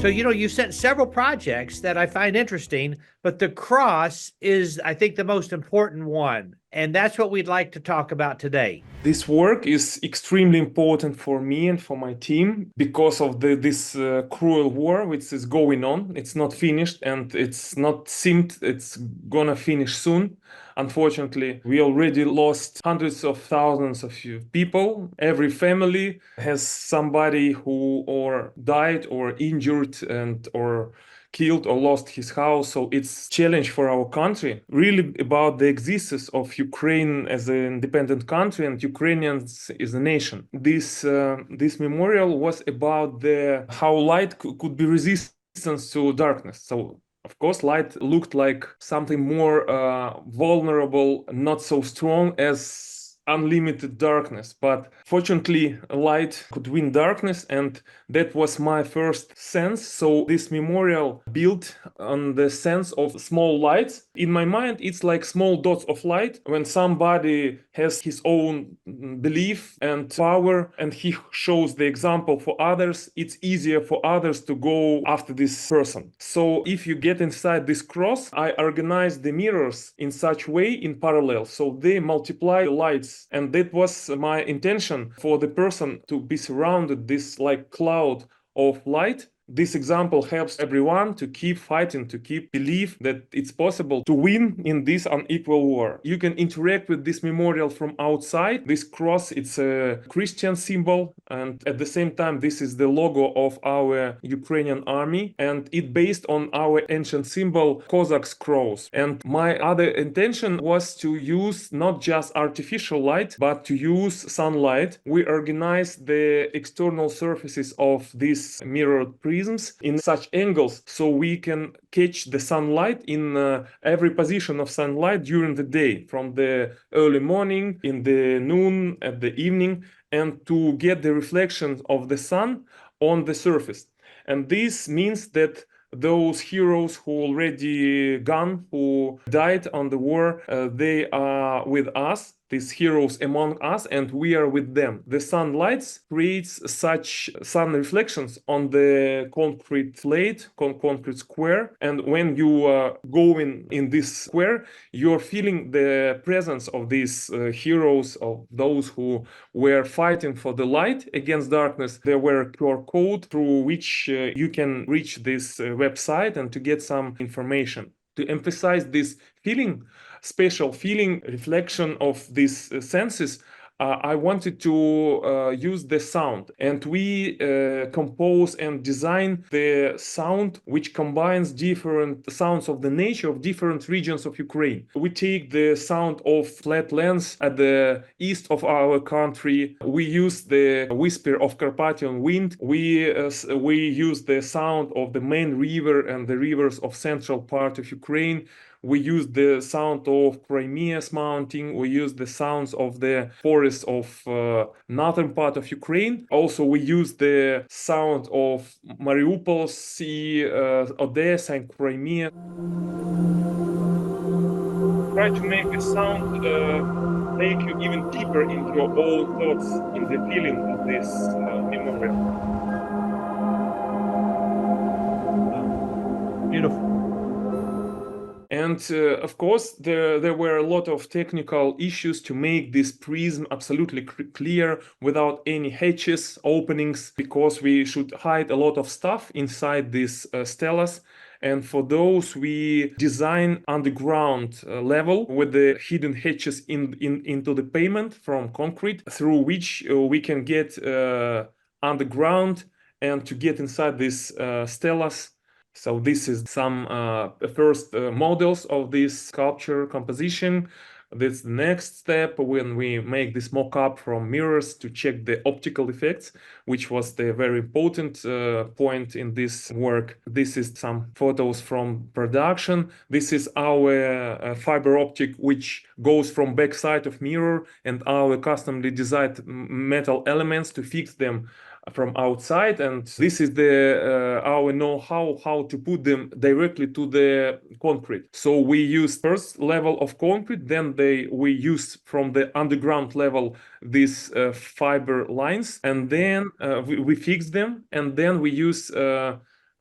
So, you sent several projects that I find interesting, but the cross is, I think, the most important one. And that's what we'd like to talk about today. This work is extremely important for me and for my team because of this cruel war which is going on. It's not finished and it's not seemed it's gonna finish soon. Unfortunately, we already lost hundreds of thousands of people. Every family has somebody who or died or injured and or killed or lost his house. So it's a challenge for our country, really about the existence of Ukraine as an independent country and Ukrainians as a nation. This memorial was about the how light could be resistance to darkness. So of course, light looked like something more vulnerable, not so strong as unlimited darkness. But fortunately, light could win darkness, and that was my first sense. So this memorial built on the sense of small lights. In my mind, it's like small dots of light. When somebody has his own belief and power, and he shows the example for others, it's easier for others to go after this person. So if you get inside this cross, I organize the mirrors in such way in parallel, so they multiply the lights, and that was my intention for the person to be surrounded this like cloud of light. This example helps everyone to keep fighting, to keep believe that it's possible to win in this unequal war. You can interact with this memorial from outside. This cross, it's a Christian symbol, and at the same time, this is the logo of our Ukrainian army, and it based on our ancient symbol, Cossacks' cross. And my other intention was to use not just artificial light, but to use sunlight. We organized the external surfaces of these mirrored prisms in such angles so we can catch the sunlight in every position of sunlight during the day, from the early morning, in the noon, at the evening, and to get the reflection of the sun on the surface. And this means that those heroes who already gone, who died on the war, they are with us, these heroes among us, and we are with them. The sunlight creates such sun reflections on the concrete plate, concrete square, and when you are going in this square, you're feeling the presence of these heroes, of those who were fighting for the light against darkness. There were a QR code through which you can reach this website and to get some information. To emphasize this feeling, special feeling, reflection of these senses, I wanted to use the sound, and we compose and design the sound which combines different sounds of the nature of different regions of Ukraine. We take the sound of flatlands at the east of our country. We use the whisper of Carpathian wind. We use the sound of the main river and the rivers of central part of Ukraine. We use the sound of Crimea's mountain. We use the sounds of the forests of northern part of Ukraine. Also, we use the sound of Mariupol, Sea, Odessa, and Crimea. Try to make the sound take you even deeper into your own thoughts, in the feeling of this memorial. Beautiful. And of course, there were a lot of technical issues to make this prism absolutely clear without any hatches, openings, because we should hide a lot of stuff inside these stelas. And for those, we design underground level with the hidden hatches into the pavement from concrete, through which we can get underground and to get inside these stelas. So this is some first models of this sculpture composition. That's the next step when we make this mock-up from mirrors to check the optical effects, which was the very important point in this work. This is some photos from production. This is our fiber optic, which goes from backside of mirror, and our customly designed metal elements to fix them from outside. And this is the our know-how how to put them directly to the concrete. So we use first level of concrete, then we use from the underground level these fiber lines, and then we fix them, and then we use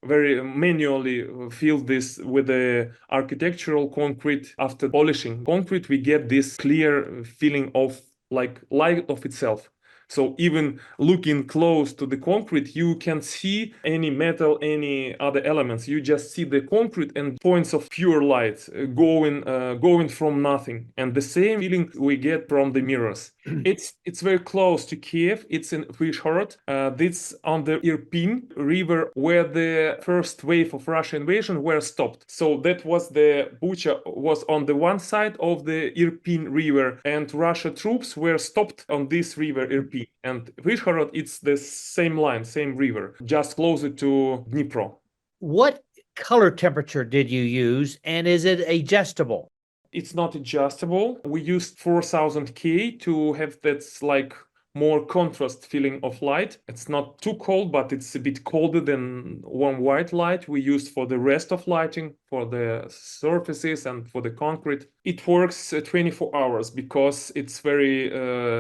very manually fill this with the architectural concrete. After polishing concrete, we get this clear feeling of like light of itself. So even looking close to the concrete, you can see any metal, any other elements. You just see the concrete and points of pure light going from nothing. And the same feeling we get from the mirrors. It's very close to Kiev. It's in Vyshhorod. It's on the Irpin River where the first wave of Russian invasion were stopped. So that was the Bucha was on the one side of the Irpin River, and Russia troops were stopped on this river Irpin. And Vyshhorod, it's the same line, same river, just closer to Dnipro. What color temperature did you use, and is it adjustable? It's not adjustable. We used 4000K to have that's like more contrast feeling of light. It's not too cold, but it's a bit colder than warm white light we used for the rest of lighting, for the surfaces and for the concrete. It works 24 hours because it's very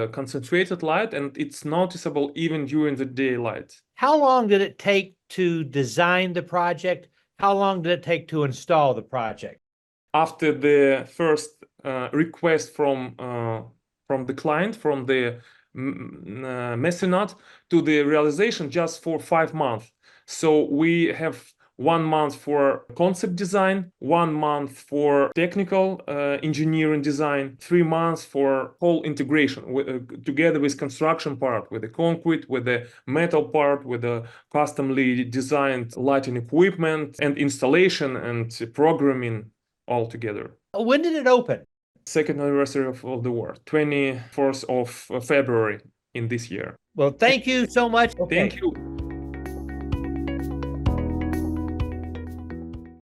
concentrated light, and it's noticeable even during the daylight. How long did it take to design the project? How long did it take to install the project? After the first request from the client, from the mecenat, to the realization, just for 5 months. So we have 1 month for concept design, 1 month for technical engineering design, 3 months for whole integration together with construction part, with the concrete, with the metal part, with the customly designed lighting equipment and installation and programming all together. When did it open? Second anniversary of the war, 24th of February in this year. Well, thank you so much. Thank you.